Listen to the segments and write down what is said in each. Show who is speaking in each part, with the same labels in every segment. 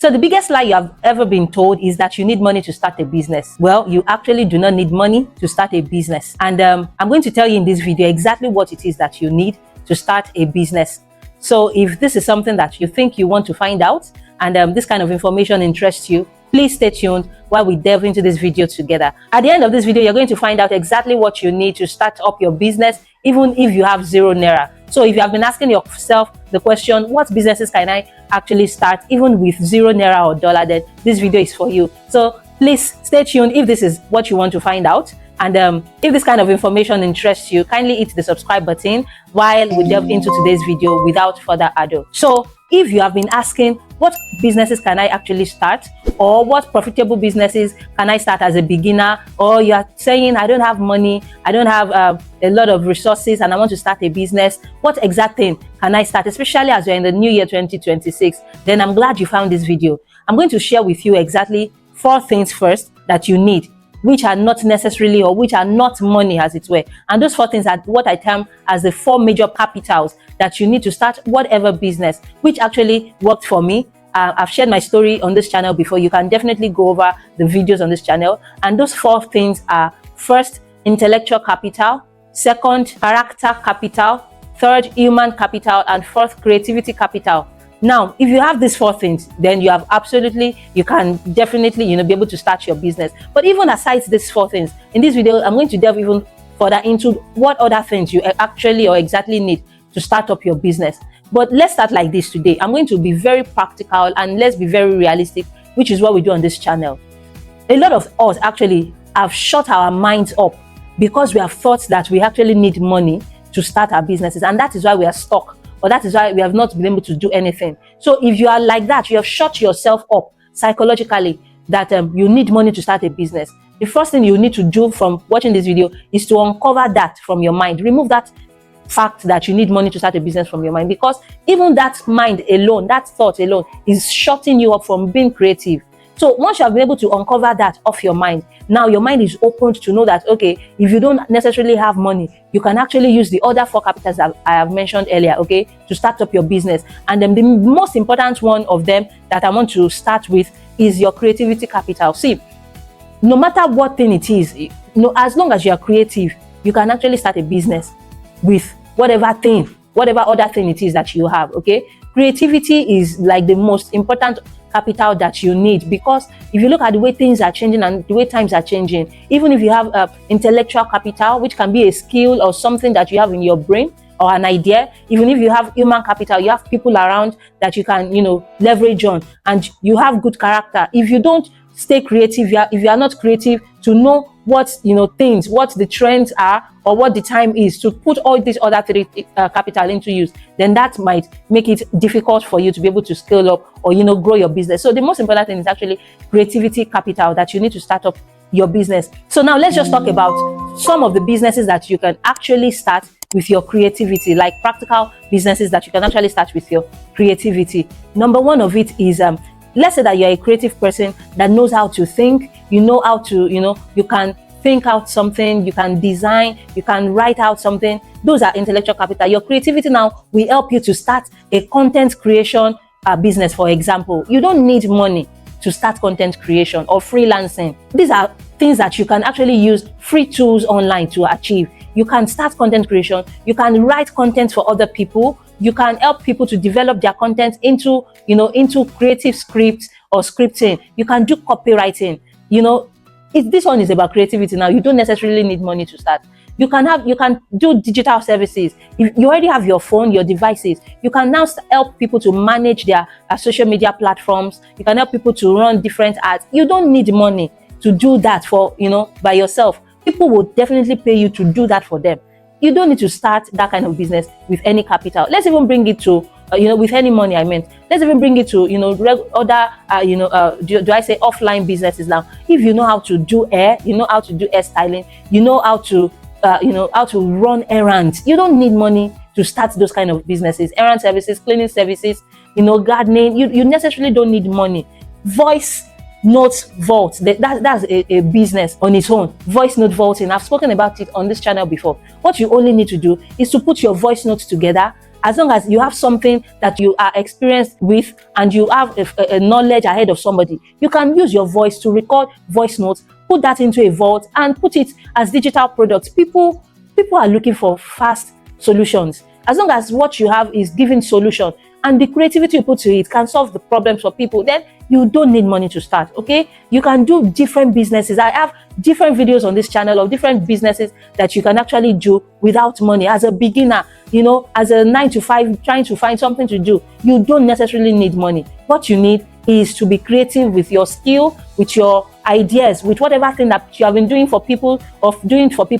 Speaker 1: So the biggest lie you have ever been told is that you need money to start a business. Well, you actually do not need money to start a business. And I'm going to tell you in this video exactly what it is that you need to start a business. So if this is something that you think you want to find out and this kind of information interests you, please stay tuned while we delve into this video together. At the end of this video, you're going to find out exactly what you need to start up your business, even if you have zero naira. So if you have been asking yourself the question, what businesses can I actually start even with zero naira or dollar, then this video is for you. So please stay tuned if this is what you want to find out. And if this kind of information interests you, kindly hit the subscribe button while we delve into today's video without further ado. So if you have been asking, what businesses can I actually start? Or what profitable businesses can I start as a beginner? Or you are saying, I don't have money, I don't have a lot of resources and I want to start a business. What exact thing can I start? Especially as we're in the new year 2026. Then I'm glad you found this video. I'm going to share with you exactly 4 things first that you need, which are not necessarily or which are not money as it were. And those 4 things are what I term as the 4 major capitals that you need to start whatever business, which actually worked for me. I've shared my story on this channel before. You can definitely go over the videos on this channel. And those 4 things are: first, intellectual capital; second, character capital; third, human capital; and fourth, creativity capital. Now, if you have these 4 things, then you can definitely, be able to start your business. But even aside these 4 things, in this video, I'm going to delve even further into what other things you actually or exactly need to start up your business. But let's start like this today. I'm going to be very practical and let's be very realistic, which is what we do on this channel. A lot of us actually have shut our minds up because we have thought that we actually need money to start our businesses, and that is why we are stuck. Or that is why we have not been able to do anything. So if you are like that, you have shut yourself up psychologically that you need money to start a business. The first thing you need to do from watching this video is to uncover that from your mind. Remove that fact that you need money to start a business from your mind, because even that mind alone, that thought alone is shutting you up from being creative. So once you have been able to uncover that off your mind, now your mind is opened to know that, okay, if you don't necessarily have money, you can actually use the other 4 capitals that I have mentioned earlier, okay, to start up your business. And then the most important one of them that I want to start with is your creativity capital. See, no matter what thing it is, as long as you are creative, you can actually start a business with whatever other thing it is that you have, okay? Creativity is like the most important capital that you need, because if you look at the way things are changing and the way times are changing, even if you have intellectual capital, which can be a skill or something that you have in your brain or an idea, even if you have human capital, you have people around that you can, leverage on, and you have good character. If you don't stay creative, if you are not creative to know what what the trends are or what the time is to put all these other 3 capital into use, then that might make it difficult for you to be able to scale up or grow your business. So the most important thing is actually creativity capital that you need to start up your business. So now let's just talk about some of the businesses that you can actually start with your creativity, like practical businesses that you can actually start with your creativity. Number 1 of it is let's say that you're a creative person that knows how to think, how to, you can think out something, you can design, you can write out something. Those are intellectual capital. Your creativity now will help you to start a content creation business, for example. You don't need money to start content creation or freelancing. These are things that you can actually use free tools online to achieve. You can start content creation, you can write content for other people, you can help people to develop their content into creative scripts or scripting. You can do copywriting. This one is about creativity. Now, you don't necessarily need money to start. You can do digital services. If you already have your phone, your devices, you can now help people to manage their social media platforms. You can help people to run different ads. You don't need money to do that by yourself. People will definitely pay you to do that for them. You don't need to start that kind of business with any capital. Let's even bring it to, with any money, let's even bring it to, other, do I say offline businesses now? If you know how to do hair, you know how to do hair styling, you know how to run errands. You don't need money to start those kind of businesses. Errand services, cleaning services, gardening. You necessarily don't need money. Voice note vault, that's a business on its own. Voice note vaulting, I've spoken about it on this channel before. What you only need to do is to put your voice notes together as long as you have something that you are experienced with and you have a knowledge ahead of somebody, you can use your voice to record voice notes, put that into a vault and put it as digital products. People are looking for fast solutions. As long as what you have is giving solution and the creativity you put to it can solve the problems for people, then you don't need money to start. Okay, you can do different businesses. I have different videos on this channel of different businesses that you can actually do without money. As a beginner, you know, as a 9-to-5 trying to find something to do, you don't necessarily need money. What you need is to be creative with your skill, with your ideas, with whatever thing that you have been doing for people,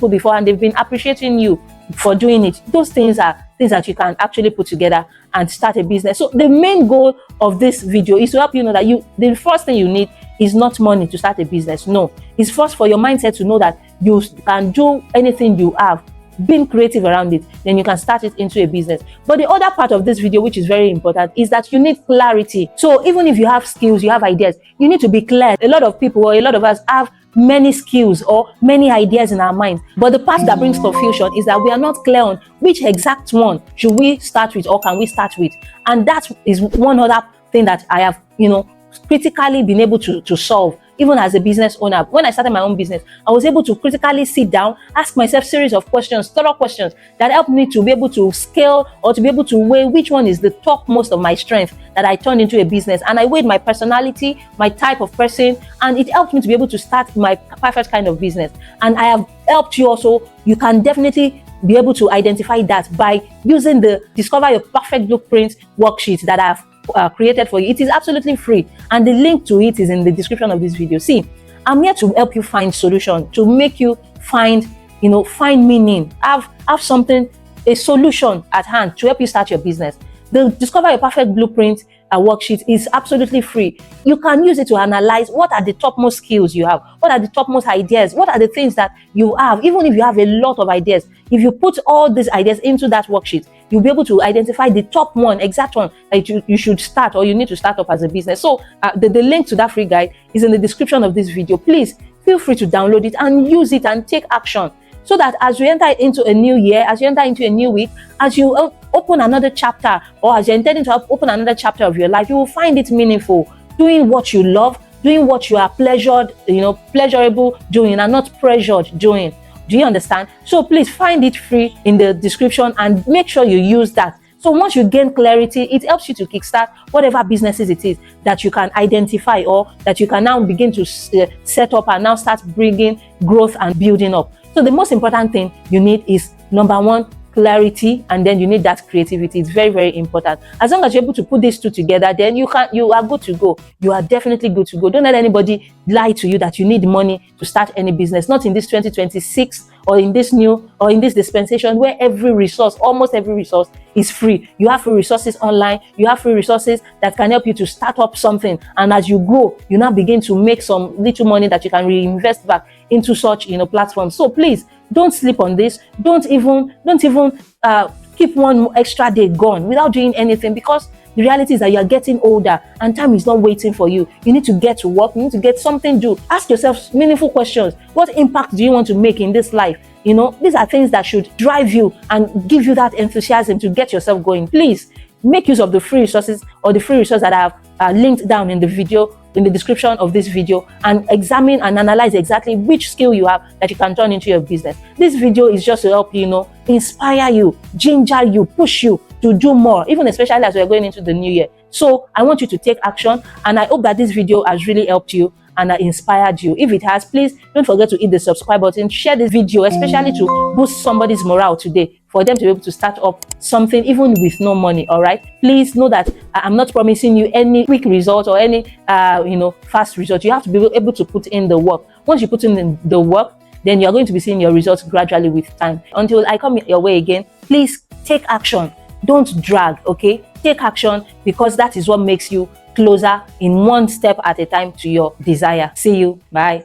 Speaker 1: before, and they've been appreciating you for doing it. Those things are things that you can actually put together and start a business. So the main goal of this video is to help you know that the first thing you need is not money to start a business. No, it's first for your mindset to know that you can do anything you have, being creative around it, then you can start it into a business. But the other part of this video, which is very important, is that you need clarity. So even if you have skills, you have ideas, you need to be clear. A lot of people, or a lot of us, have many skills or many ideas in our minds, but the part that brings confusion is that we are not clear on which exact one should we start with or can we start with. And that is one other thing that I have, critically been able to solve. Even as a business owner, when I started my own business, I was able to critically sit down, ask myself series of questions, thorough questions that helped me to be able to scale or to be able to weigh which one is the topmost of my strength that I turned into a business. And I weighed my personality, my type of person, and it helped me to be able to start my perfect kind of business. And I have helped you also. You can definitely be able to identify that by using the Discover Your Perfect Blueprint worksheet that I have created for you. It is absolutely free, and the link to it is in the description of this video. See, I'm here to help you find solution, to make you find meaning, have something, a solution at hand to help you start your business. The Discover Your Perfect Blueprint worksheet is absolutely free. You can use it to analyze what are the topmost skills you have, what are the topmost ideas, what are the things that you have. Even if you have a lot of ideas, if you put all these ideas into that worksheet, you'll be able to identify the top one, exact one that you should start or you need to start up as a business. So the link to that free guide is in the description of this video. Please feel free to download it and use it and take action, so that as you enter into a new year, as you enter into a new week, as you open another chapter, or as you're intending to open another chapter of your life, you will find it meaningful, doing what you love, doing what you are pleasurable doing, and not pressured doing. Do you understand? So please find it free in the description and make sure you use that. So once you gain clarity, it helps you to kickstart whatever businesses it is that you can identify or that you can now begin to set up and now start bringing growth and building up. So the most important thing you need is, number one, clarity, and then you need that creativity. It's very, very important. As long as you're able to put these two together, then you are good to go. You are definitely good to go. Don't let anybody lie to you that you need money to start any business. Not in this 2026 or in this dispensation where almost every resource is free. You have free resources online. You have free resources that can help you to start up something. And as you grow, you now begin to make some little money that you can reinvest back into such platforms. So please don't sleep on this. Don't even keep one extra day gone without doing anything, because the reality is that you are getting older and time is not waiting for you. You need to get to work. You need to get something to do. Ask yourself meaningful questions. What impact do you want to make in this life? These are things that should drive you and give you that enthusiasm to get yourself going. Please make use of the free resources or the free resource that I have linked down in the video, in the description of this video, and examine and analyze exactly which skill you have that you can turn into your business. This video is just to help you, inspire you, ginger you, push you to do more, even especially as we're going into the new year. So I want you to take action, and I hope that this video has really helped you and inspired you. If it has, please don't forget to hit the subscribe button, share this video, especially to boost somebody's morale today, for them to be able to start up something even with no money. All right, please know that I'm not promising you any quick result or any fast result. You have to be able to put in the work. Once you put in the work, then you're going to be seeing your results gradually with time. Until I come your way again, please take action. Don't drag, okay? Take action, because that is what makes you closer in one step at a time to your desire. See you. Bye.